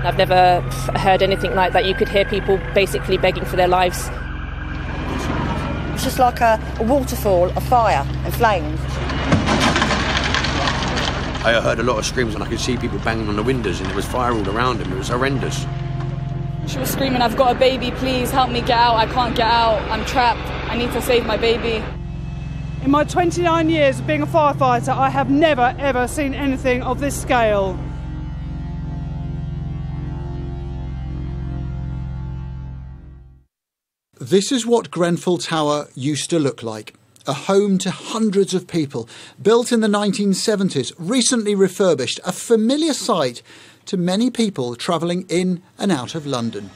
I've never heard anything like that. You could hear people basically begging for their lives. It's just like a waterfall of fire and flames. I heard a lot of screams and I could see people banging on the windows and there was fire all around them. It was horrendous. She was screaming, "I've got a baby, please help me get out. I can't get out. I'm trapped. I need to save my baby." In my 29 years of being a firefighter, I have never, ever seen anything of this scale. This is what Grenfell Tower used to look like. A home to hundreds of people, built in the 1970s, recently refurbished, a familiar sight to many people travelling in and out of London.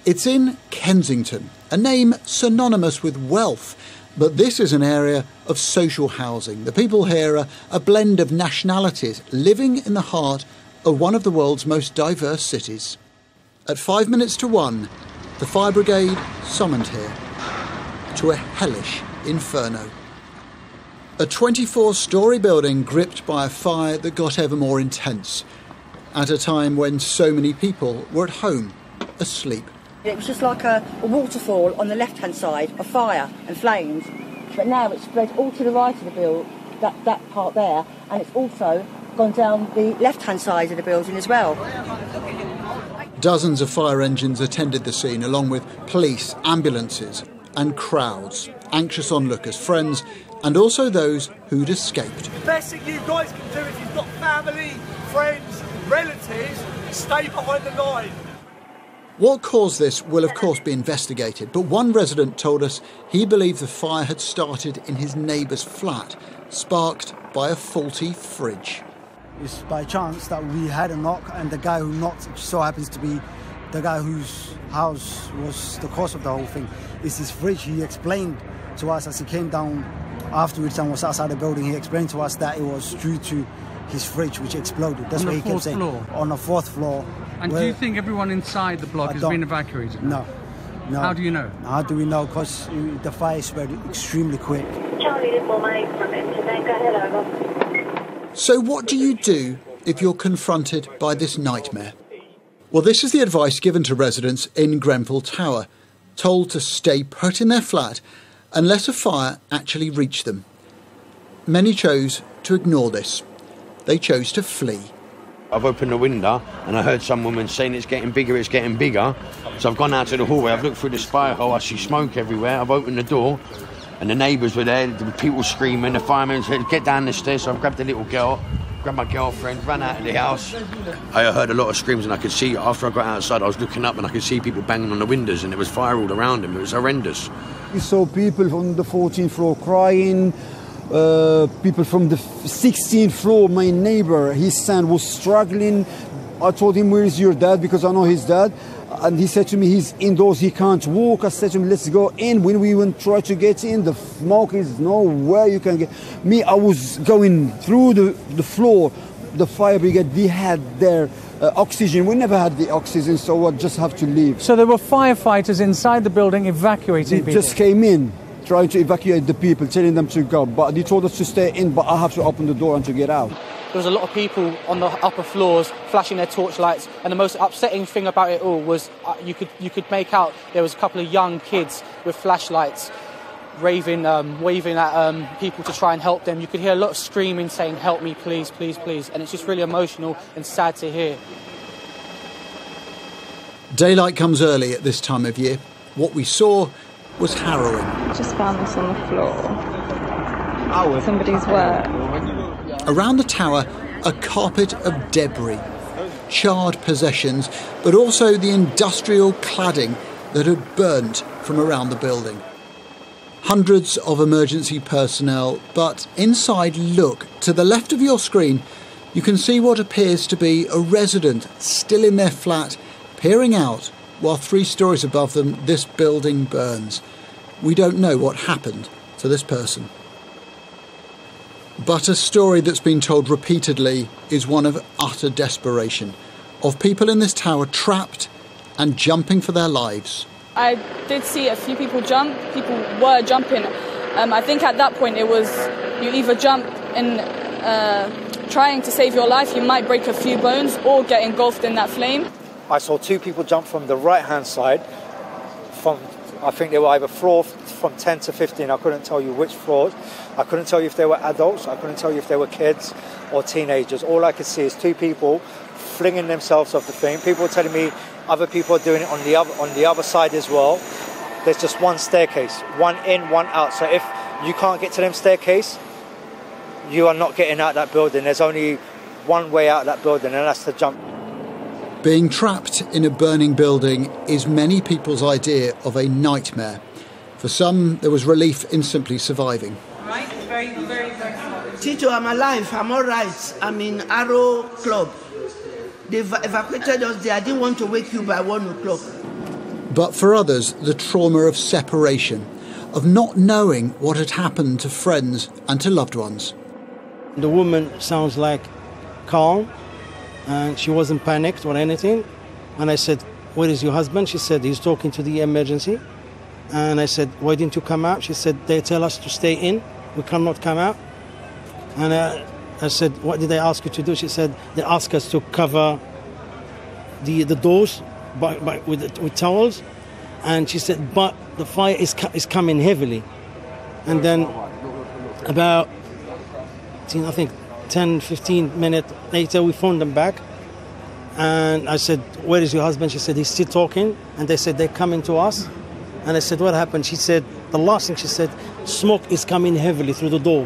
It's in Kensington, a name synonymous with wealth, but this is an area of social housing. The people here are a blend of nationalities, living in the heart of one of the world's most diverse cities. At 5 minutes to 1, the fire brigade summoned here to a hellish inferno. A 24-storey building gripped by a fire that got ever more intense, at a time when so many people were at home, asleep. It was just like a waterfall on the left-hand side of fire and flames, but now it's spread all to the right of the building, that part there, and it's also gone down the left-hand side of the building as well. Dozens of fire engines attended the scene, along with police, ambulances and crowds, anxious onlookers, friends, and also those who'd escaped. The best thing you guys can do if you've got family, friends, relatives, stay behind the line. What caused this will of course be investigated, but one resident told us he believed the fire had started in his neighbour's flat, sparked by a faulty fridge. It's by chance that we had a knock, and the guy who knocked so happens to be the guy whose house was the cause of the whole thing. It's his fridge. He explained to us as he came down afterwards and was outside the building, he explained to us that it was due to his fridge which exploded. That's what he kept saying. On the fourth floor. And do you think everyone inside the block has been evacuated? No. How do you know? How do we know? Because the fire spread extremely quick. Charlie Mike from Internet. Go ahead, over. So what do you do if you're confronted by this nightmare? Well, this is the advice given to residents in Grenfell Tower, told to stay put in their flat unless a fire actually reached them. Many chose to ignore this. They chose to flee. I've opened the window and I heard some woman saying it's getting bigger. So I've gone out to the hallway, I've looked through the spire hole, I see smoke everywhere. I've opened the door and the neighbours were there, the people screaming, the firemen said, "Get down the stairs." So I've grabbed the little girl, grabbed my girlfriend, ran out of the house. I heard a lot of screams and I could see, after I got outside, I was looking up and I could see people banging on the windows and there was fire all around them. It was horrendous. We saw people from the 14th floor crying, people from the 16th floor, my neighbor, his son was struggling. I told him, "Where is your dad?" because I know his dad. And he said to me, "He's indoors, he can't walk." I said to him, "Let's go in." When we went try to get in, the smoke is nowhere you can get. Me, I was going through the floor. The fire brigade, they had their oxygen. We never had the oxygen, so I just have to leave. So there were firefighters inside the building evacuating people? They just came in, trying to evacuate the people, telling them to go. But they told us to stay in, but I have to open the door and to get out. There was a lot of people on the upper floors flashing their torchlights, and the most upsetting thing about it all was you could make out there was a couple of young kids with flashlights waving at people to try and help them. You could hear a lot of screaming saying, "Help me, please, please, please," and it's just really emotional and sad to hear. Daylight comes early at this time of year. What we saw was harrowing. Just found this on the floor. Somebody's work. Around the tower, a carpet of debris, charred possessions, but also the industrial cladding that had burnt from around the building. Hundreds of emergency personnel, but inside, look, to the left of your screen, you can see what appears to be a resident still in their flat, peering out while 3 stories above them this building burns. We don't know what happened to this person. But a story that's been told repeatedly is one of utter desperation, of people in this tower trapped and jumping for their lives. I did see a few people jump. People were jumping. I think at that point it was you either jump in trying to save your life, you might break a few bones or get engulfed in that flame. I saw two people jump from the right-hand side, I think they were either floor from 10 to 15. I couldn't tell you which floors. I couldn't tell you if they were adults. I couldn't tell you if they were kids or teenagers. All I could see is two people flinging themselves off the thing. People were telling me other people are doing it on the other side as well. There's just one staircase, one in, one out. So if you can't get to them staircase, you are not getting out that building. There's only one way out that building, and that's to jump. Being trapped in a burning building is many people's idea of a nightmare. For some, there was relief in simply surviving. Right? Very, very, very small. Tito, I'm alive. I'm all right. I'm in Arrow Club. They've evacuated us there. I didn't want to wake you by 1 o'clock. But for others, the trauma of separation, of not knowing what had happened to friends and to loved ones. The woman sounds like calm, and she wasn't panicked or anything. And I said, "Where is your husband?" She said, "He's talking to the emergency." And I said, "Why didn't you come out?" She said, "They tell us to stay in. We cannot come out." And I said, "What did they ask you to do?" She said, "They asked us to cover the doors with towels." And she said, "But the fire is coming heavily." And then about, I think, 10, 15 minutes later, we phoned them back. And I said, "Where is your husband?" She said, "He's still talking." And they said, "They're coming to us." And I said, "What happened?" She said, the last thing she said, "Smoke is coming heavily through the door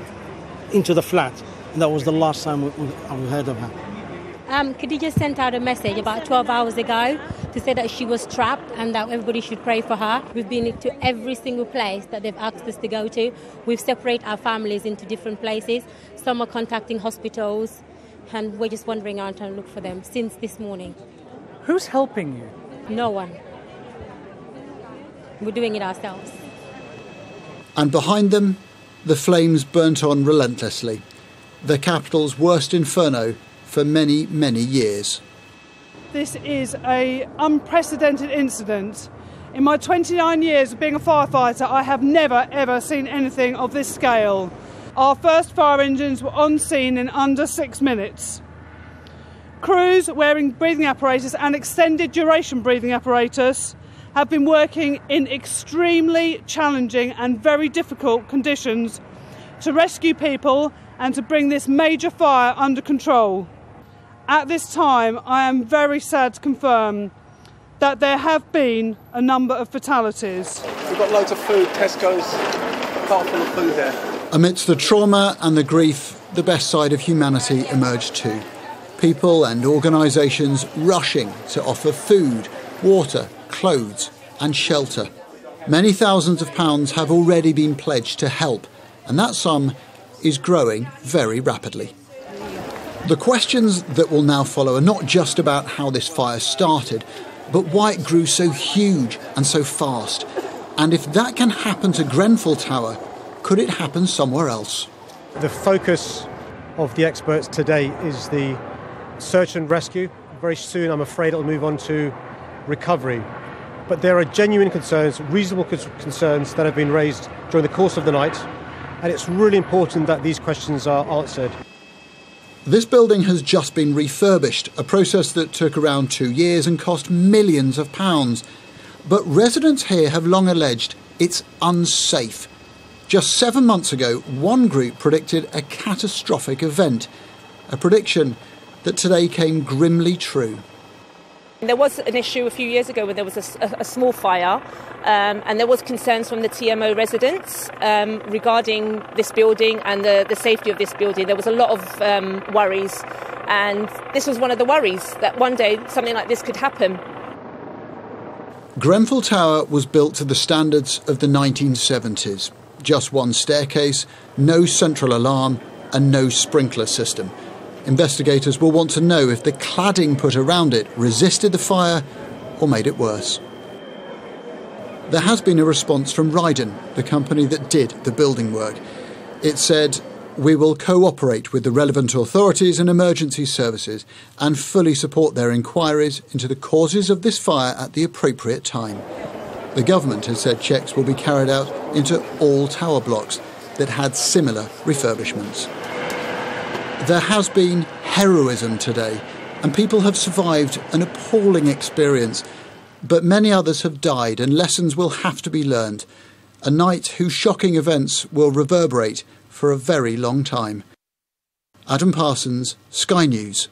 into the flat." And that was the last time we heard of her. Khadija sent out a message about 12 hours ago to say that she was trapped and that everybody should pray for her. We've been to every single place that they've asked us to go to. We've separated our families into different places. Some are contacting hospitals, and we're just wandering around trying to look for them since this morning. Who's helping you? No one. We're doing it ourselves. And behind them, the flames burnt on relentlessly. The capital's worst inferno for many, many years. This is an unprecedented incident. In my 29 years of being a firefighter, I have never, ever seen anything of this scale. Our first fire engines were on scene in under 6 minutes. Crews wearing breathing apparatus and extended duration breathing apparatus have been working in extremely challenging and very difficult conditions to rescue people and to bring this major fire under control. At this time, I am very sad to confirm that there have been a number of fatalities. We've got loads of food, Tesco's, car full of food there. Amidst the trauma and the grief, the best side of humanity emerged too. People and organisations rushing to offer food, water, clothes and shelter. Many thousands of pounds have already been pledged to help, and that sum is growing very rapidly. The questions that will now follow are not just about how this fire started, but why it grew so huge and so fast. And if that can happen to Grenfell Tower, could it happen somewhere else? The focus of the experts today is the search and rescue. Very soon, I'm afraid, it'll move on to recovery. But there are genuine concerns, reasonable concerns that have been raised during the course of the night, and it's really important that these questions are answered. This building has just been refurbished, a process that took around 2 years and cost millions of pounds. But residents here have long alleged it's unsafe. Just 7 months ago, one group predicted a catastrophic event, a prediction that today came grimly true. There was an issue a few years ago when there was a small fire, and there was concerns from the TMO residents regarding this building and the safety of this building. There was a lot of worries, and this was one of the worries, that one day something like this could happen. Grenfell Tower was built to the standards of the 1970s. Just one staircase, no central alarm and no sprinkler system. Investigators will want to know if the cladding put around it resisted the fire or made it worse. There has been a response from Rydon, the company that did the building work. It said, "We will cooperate with the relevant authorities and emergency services and fully support their inquiries into the causes of this fire at the appropriate time." The government has said checks will be carried out into all tower blocks that had similar refurbishments. There has been heroism today, and people have survived an appalling experience, but many others have died, and lessons will have to be learned. A night whose shocking events will reverberate for a very long time. Adam Parsons, Sky News.